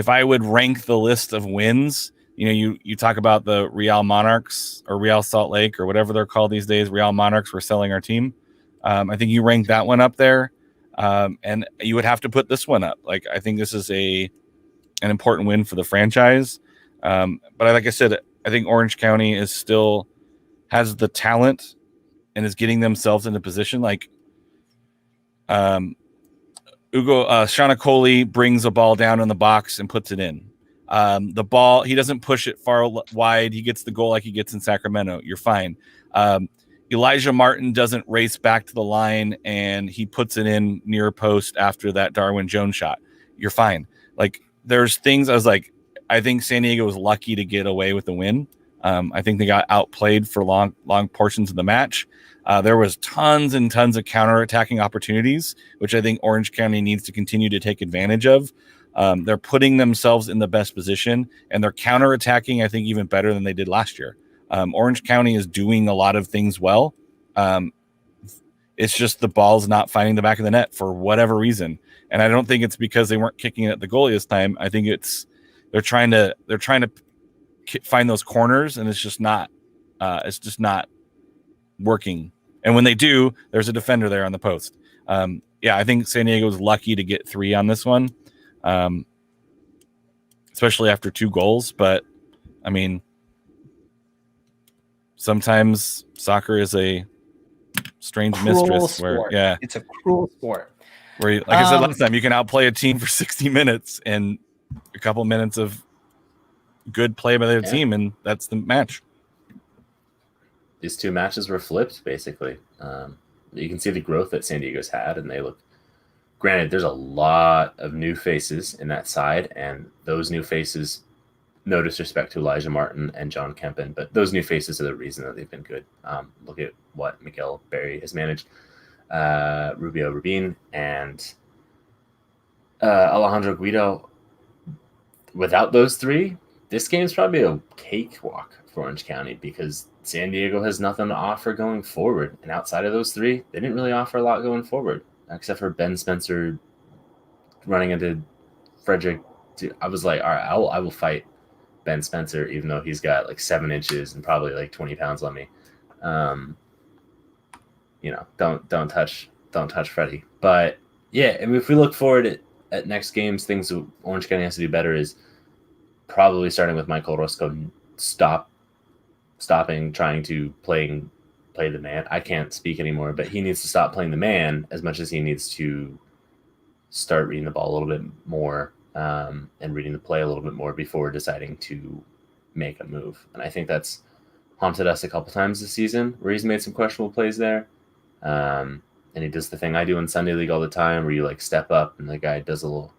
I would rank the list of wins, you talk about the Real Monarchs or Real Salt Lake or whatever they're called these days. Real Monarchs were selling our team. I think you rank that one up there, and you would have to put this one up. Like, I think this is an important win for the franchise. But like I said, I think Orange County has the talent and is getting themselves into position. Like, Shanakoli brings a ball down in the box and puts it in. The ball, he doesn't push it far wide. He gets the goal like he gets in Sacramento. You're fine. Elijah Martin doesn't race back to the line and he puts it in near post after that Darwin Jones shot. You're fine. Like, there's things I was like, I think San Diego was lucky to get away with the win. I think they got outplayed for long portions of the match. There was tons and tons of counterattacking opportunities, which I think Orange County needs to continue to take advantage of. They're putting themselves in the best position, and they're counterattacking, I think, even better than they did last year. Orange County is doing a lot of things well. It's just the ball's not finding the back of the net for whatever reason. And I don't think it's because they weren't kicking it at the goalie this time. I think they're trying to find those corners, and it's just not working. And when they do, there's a defender there on the post. I think San Diego was lucky to get 3 on this one. Especially after 2 goals. But sometimes soccer is a strange mistress it's a cruel sport where, like I said last time, you can outplay a team for 60 minutes and a couple minutes of good play by their team, and that's the match. These 2 matches were flipped, basically. You can see the growth that San Diego's had, and they look granted, there's a lot of new faces in that side, and those new faces, no disrespect to Elijah Martin and John Kempen, but those new faces are the reason that they've been good. Look at what Miguel Berry has managed. Rubio Rubin and Alejandro Guido. Without those three, this game's probably a cakewalk for Orange County because San Diego has nothing to offer going forward. And outside of those three, they didn't really offer a lot going forward, except for Ben Spencer running into Frederick. I was like, all right, I will fight Ben Spencer, even though he's got like 7 inches and probably like 20 pounds on me. Don't touch Freddie. But yeah, I mean, if we look forward at next games, things that Orange County has to do better is probably starting with Michael Roscoe, stopping trying to play the man. I can't speak anymore, but he needs to stop playing the man as much as he needs to start reading the ball a little bit more. And reading the play a little bit more before deciding to make a move. And I think that's haunted us a couple times this season where he's made some questionable plays there. And he does the thing I do in Sunday League all the time where you like step up and the guy does a little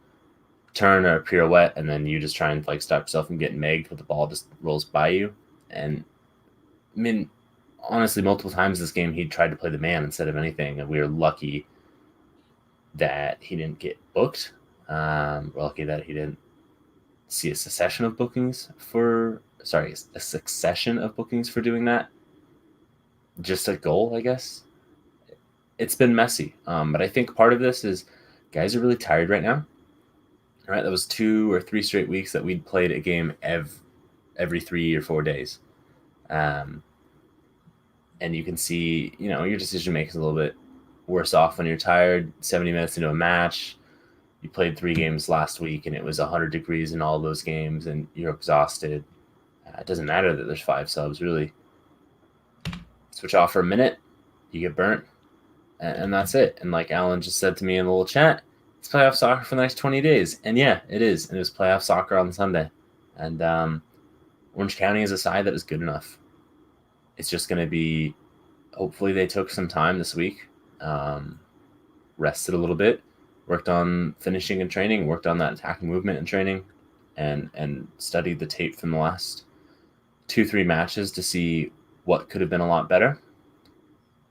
turn or a pirouette and then you just try and like stop yourself from getting megged but the ball just rolls by you. And I mean, honestly, multiple times this game he tried to play the man instead of anything. And we were lucky that he didn't get booked. We're lucky that he didn't see a succession of bookings for doing that. Just a goal, I guess. It's been messy. But I think part of this is guys are really tired right now. All right, that was 2 or 3 straight weeks that we'd played a game every 3 or 4 days. And you can see, your decision making is a little bit worse off when you're tired. 70 minutes into a match. You played 3 games last week and it was 100 degrees in all those games and you're exhausted. It doesn't matter that there's 5 subs, really. Switch off for a minute, you get burnt, and that's it. And like Alan just said to me in the little chat, it's playoff soccer for the next 20 days. And yeah, it is. And it was playoff soccer on Sunday. And Orange County is a side that is good enough. It's just going to be, hopefully they took some time this week, rested a little bit, worked on finishing and training, worked on that attacking movement and training, and studied the tape from the last 2-3 matches to see what could have been a lot better.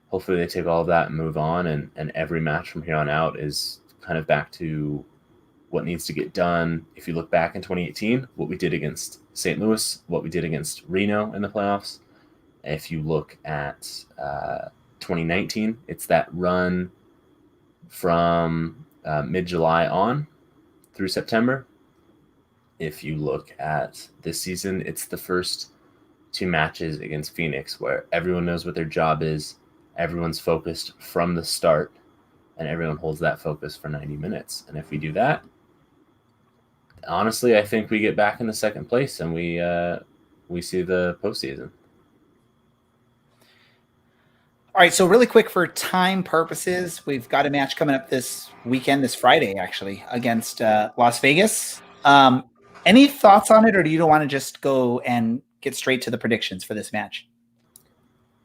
Hopefully they take all of that and move on, and every match from here on out is kind of back to what needs to get done. If you look back in 2018, what we did against St. Louis, what we did against Reno in the playoffs. If you look at 2019, it's that run from mid-July on through September. If you look at this season, it's the first 2 matches against Phoenix where everyone knows what their job is, everyone's focused from the start, and everyone holds that focus for 90 minutes. And if we do that, honestly, I think we get back into second place and we see the postseason. All right, so really quick for time purposes, we've got a match coming up this weekend, this Friday, actually, against Las Vegas. Any thoughts on it, or do you want to just go and get straight to the predictions for this match?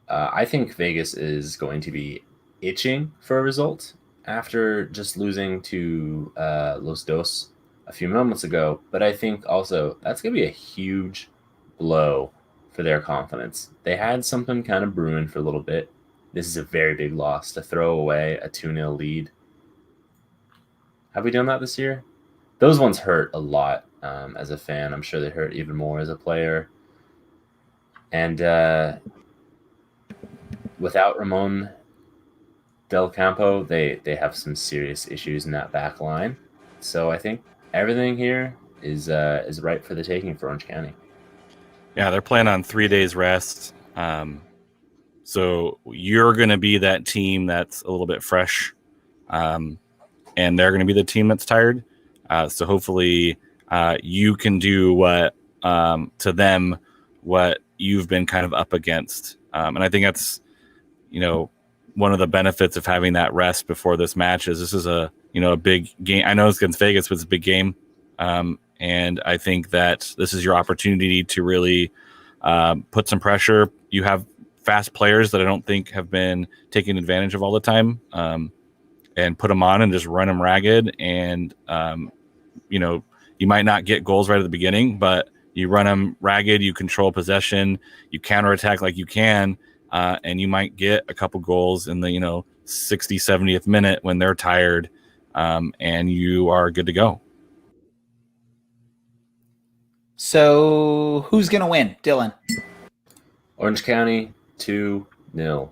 I think Vegas is going to be itching for a result after just losing to Los Dos a few moments ago. But I think also that's going to be a huge blow for their confidence. They had something kind of brewing for a little bit. This is a very big loss to throw away a 2-0 lead. Have we done that this year? Those ones hurt a lot as a fan. I'm sure they hurt even more as a player. And without Ramon Del Campo, they have some serious issues in that back line. So I think everything here is ripe for the taking for Orange County. Yeah, they're playing on 3 days rest. So you're going to be that team that's a little bit fresh, and they're going to be the team that's tired. So hopefully you can do what to them what you've been kind of up against. And I think that's, one of the benefits of having that rest before this match is this is a big game. I know it's against Vegas, but it's a big game. And I think that this is your opportunity to really put some pressure. You have fast players that I don't think have been taken advantage of all the time. and put them on and just run them ragged. And, you might not get goals right at the beginning, but you run them ragged, you control possession, you counterattack like you can, and you might get a couple goals in the, 60, 70th minute when they're tired, and you are good to go. So who's going to win, Dylan? Orange County 2-0. Alan.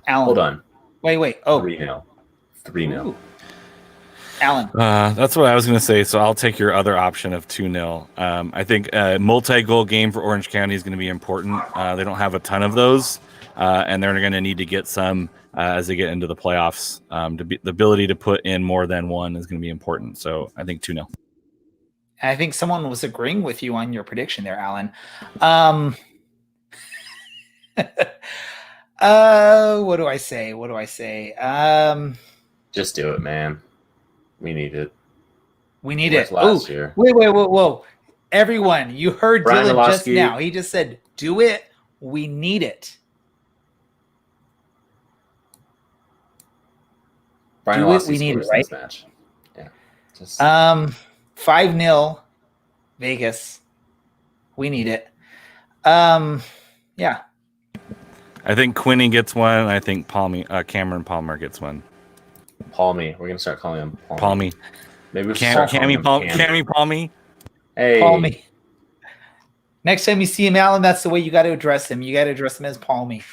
Hold on. Wait. Oh, 3-0. 3-0. Ooh. Alan. That's what I was going to say. So I'll take your other option of 2-0. I think a multi-goal game for Orange County is going to be important. They don't have a ton of those, and they're going to need to get some as they get into the playoffs. The ability to put in more than one is going to be important. So I think 2-0. I think someone was agreeing with you on your prediction there, Alan. What do I say? Just do it, man. We need it. We need it. Last year. Wait, whoa. Everyone, you heard Brian Dylan just Milosky. now. He just said, do it. We need it. Brian Do it, Milosky we need it, scores right? this match. Yeah. Just 5-0 Vegas. We need it. Yeah. I think Quinny gets one. I think Cameron Palmer gets one. Palmy. We're gonna start calling him Palmy. Palmy. Maybe we should start calling him Cammy Palmy. Hey. Palmy. Next time you see him, Alan, that's the way you got to address him. You got to address him as Palmy.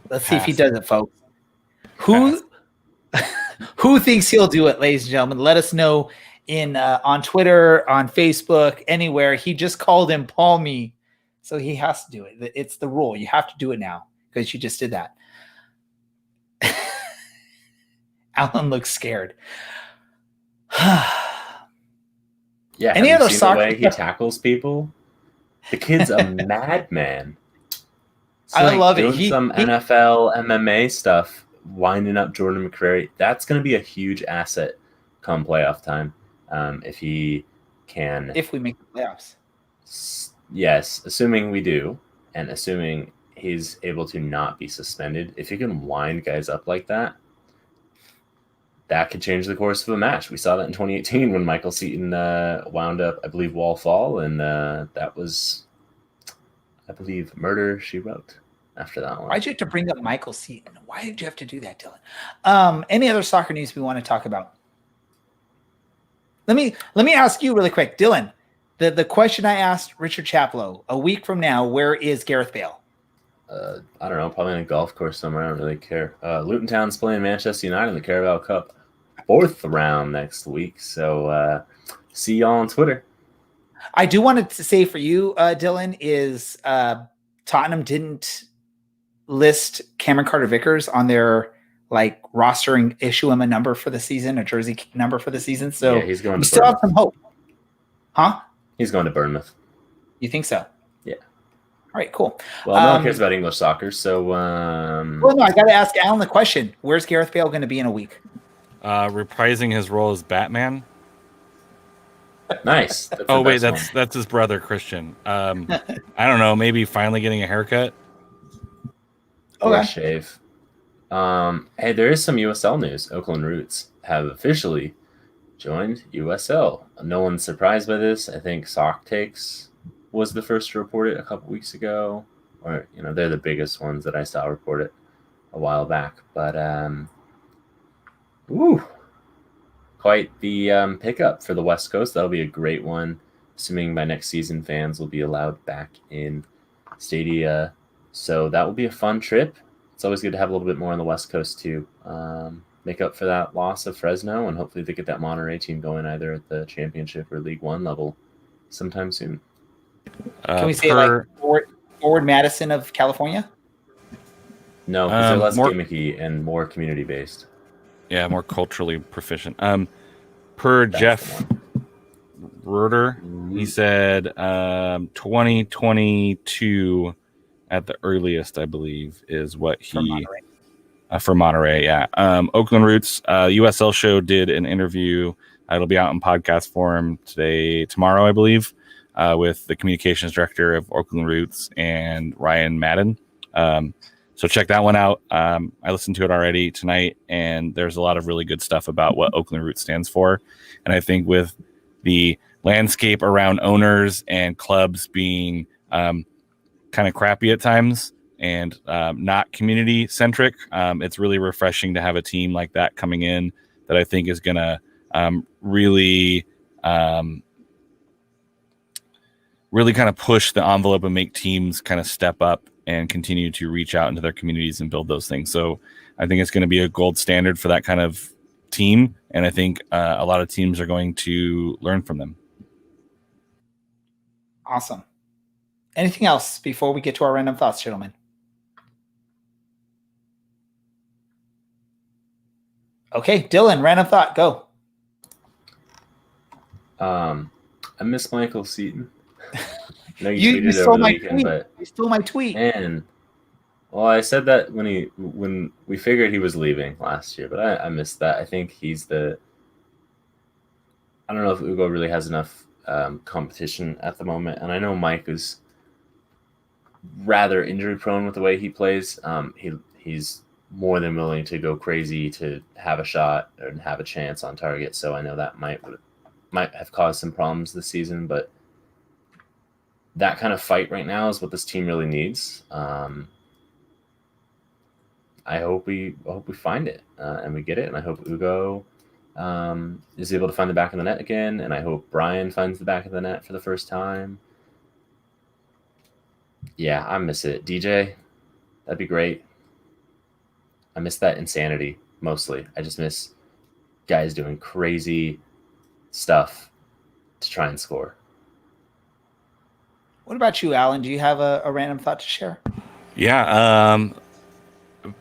Let's see if he does it, folks. Who thinks he'll do it, ladies and gentlemen? Let us know on Twitter, on Facebook, anywhere. He just called him Palmy, so he has to do it. It's the rule. You have to do it now because you just did that. Alan looks scared. Yeah. Any have other you seen soccer? the way he tackles people? The kid's a madman. I love it. Doing some NFL MMA stuff, winding up Jordan McCrary. That's going to be a huge asset come playoff time. If he can. If we make the playoffs. Yes, assuming we do, and assuming he's able to not be suspended. If he can wind guys up like that, that could change the course of a match. We saw that in 2018 when Michael Seaton wound up, I believe, Wall Fall, and that was, I believe, Murder, She Wrote after that one. Why'd you have to bring up Michael Seaton? Why did you have to do that, Dylan? Any other soccer news we want to talk about? Let me ask you really quick, Dylan. The question I asked Richard Chaplow, a week from now, where is Gareth Bale? I don't know, probably on a golf course somewhere. I don't really care. Luton Town's playing Manchester United in the Carabao Cup, 4th round next week. So see y'all on Twitter. I do want to say for you, Dylan, is Tottenham didn't list Cameron Carter-Vickers on their roster and issue him a number for the season, a jersey number for the season. So yeah, he's going. You still have some hope, huh? He's going to Bournemouth. You think so? Yeah. All right, cool. Well, no one cares about English soccer, so. Well, no, I got to ask Alan the question: where's Gareth Bale going to be in a week? Reprising his role as Batman. Nice. That's his brother Christian. I don't know. Maybe finally getting a haircut. Or shave. Hey, there is some USL news. Oakland Roots have officially joined USL. No one's surprised by this. I think Sock Takes was the first to report it a couple weeks ago. Or, they're the biggest ones that I saw report it a while back. But, quite the pickup for the West Coast. That'll be a great one. Assuming by next season fans will be allowed back in Stadia. So that will be a fun trip. It's always good to have a little bit more on the West Coast too. Make up for that loss of Fresno, and hopefully they get that Monterey team going either at the championship or League One level sometime soon. Can we say Forward Madison of California? No, because they're less gimmicky and more community based. Yeah, more culturally proficient. Per That's Jeff Roeder, he said 2022 at the earliest, I believe, is what he for Monterey. Yeah. Oakland Roots USL show did an interview. It'll be out in podcast form tomorrow, I believe, with the communications director of Oakland Roots and Ryan Madden. So check that one out. I listened to it already tonight, and there's a lot of really good stuff about what Oakland Roots stands for. And I think with the landscape around owners and clubs being kind of crappy at times and not community centric, it's really refreshing to have a team like that coming in that I think is going to really kind of push the envelope and make teams kind of step up and continue to reach out into their communities and build those things. So I think it's going to be a gold standard for that kind of team. And I think a lot of teams are going to learn from them. Awesome. Anything else before we get to our random thoughts, gentlemen? Okay, Dylan, random thought, go. I miss Michael Seaton. No, You tweeted stole over the my weekend, tweet. but You stole my tweet. and well, I said that when we figured he was leaving last year, but I missed that. I think he's I don't know if Ugo really has enough competition at the moment, and I know Mike is rather injury prone with the way he plays. He's more than willing to go crazy to have a shot and have a chance on target. So I know that might have caused some problems this season, but that kind of fight right now is what this team really needs. I hope we find it and we get it, and I hope Ugo is able to find the back of the net again, and I hope Brian finds the back of the net for the first time. Yeah, I miss it. DJ, that'd be great. I miss that insanity mostly. I just miss guys doing crazy stuff to try and score. What about you, Alan? Do you have a random thought to share? Yeah.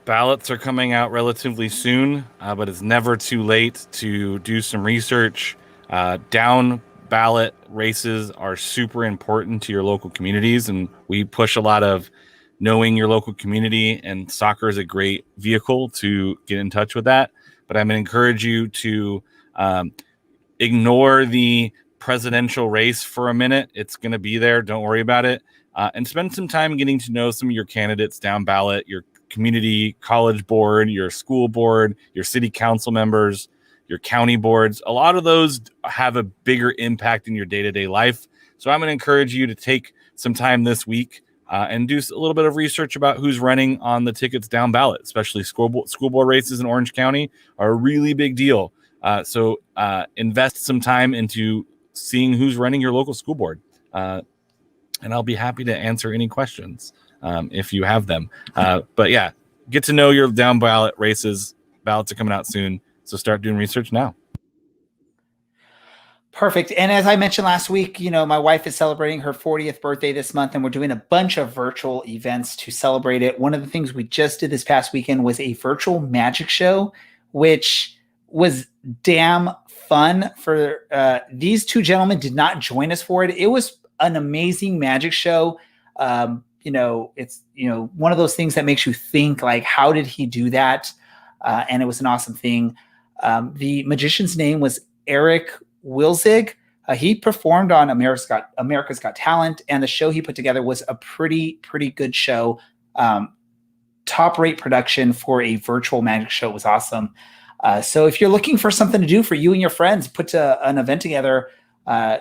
Ballots are coming out relatively soon, but it's never too late to do some research. Down ballot races are super important to your local communities, and we push a lot of knowing your local community, and soccer is a great vehicle to get in touch with that. But I'm going to encourage you to ignore the presidential race for a minute. It's going to be there. Don't worry about it. And spend some time getting to know some of your candidates down ballot, your community college board, your school board, your city council members, your county boards. A lot of those have a bigger impact in your day-to-day life. So I'm going to encourage you to take some time this week and do a little bit of research about who's running on the tickets down ballot, especially school board races in Orange County are a really big deal. So invest some time into seeing who's running your local school board. And I'll be happy to answer any questions if you have them. But yeah, get to know your down ballot races. Ballots are coming out soon. So start doing research now. Perfect. And as I mentioned last week, my wife is celebrating her 40th birthday this month, and we're doing a bunch of virtual events to celebrate it. One of the things we just did this past weekend was a virtual magic show, which was damn fun. For these two gentlemen did not join us for it. It was an amazing magic show. It's one of those things that makes you think, like, how did he do that? And it was an awesome thing. The magician's name was Eric Wilzig. He performed on America's Got Talent, and the show he put together was a pretty good show. Top rate production for a virtual magic show. It was awesome. So if you're looking for something to do for you and your friends, put an event together,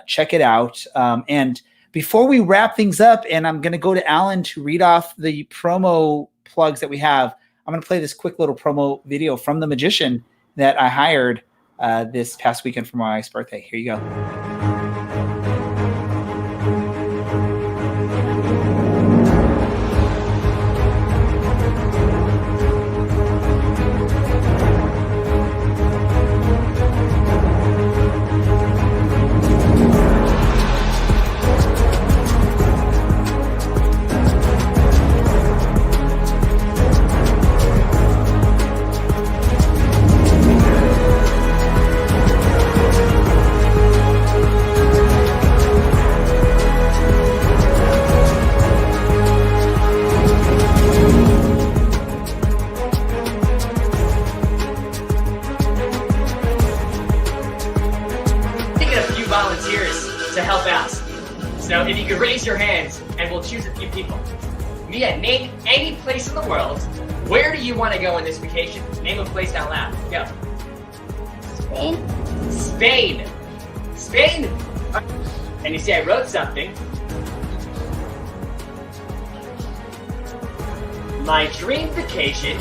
check it out. And before we wrap things up, and I'm going to go to Alan to read off the promo plugs that we have, I'm going to play this quick little promo video from the magician that I hired this past weekend for my wife's birthday. Here you go. volunteers to help out. So if you could raise your hands and we'll choose a few people. Mia, name any place in the world. Where do you want to go on this vacation? Name a place out loud. Go. Spain. Spain? And you see I wrote something. My dream vacation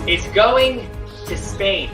is going to Spain.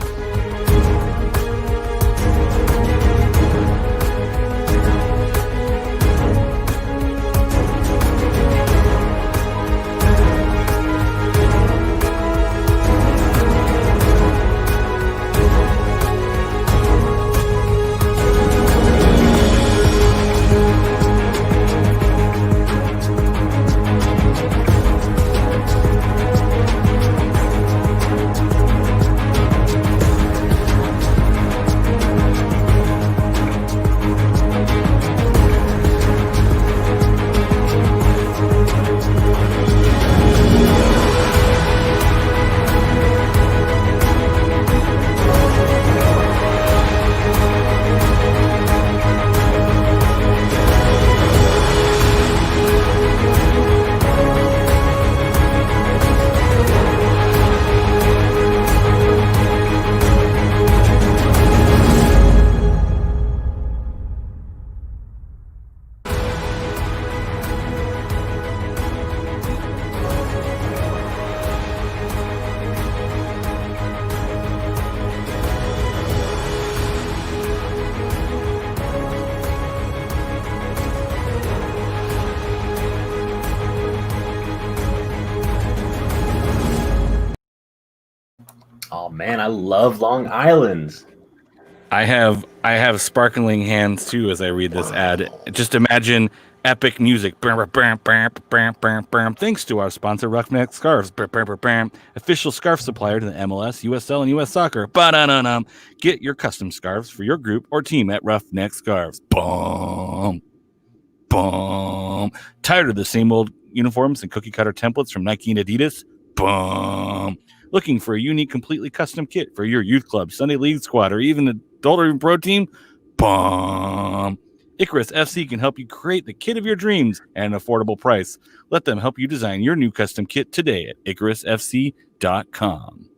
Oh man, I love Long Island. I have sparkling hands too as I read this ad. Just imagine epic music. Thanks to our sponsor, Roughneck Scarves. Official scarf supplier to the MLS, USL, and US Soccer. Get your custom scarves for your group or team at Roughneck Scarves. Boom. Tired of the same old uniforms and cookie cutter templates from Nike and Adidas? Boom. Looking for a unique, completely custom kit for your youth club, Sunday league squad, or even adult or pro team? Boom. Icarus FC can help you create the kit of your dreams at an affordable price. Let them help you design your new custom kit today at IcarusFC.com.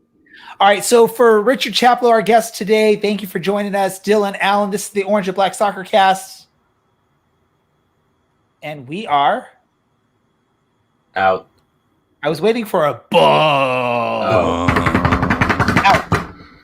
All right, so for Richard Chaplow, our guest today, thank you for joining us. Dylan, Allen, this is the Orange and Black Soccer Cast. And we are Out. I was waiting for a boom.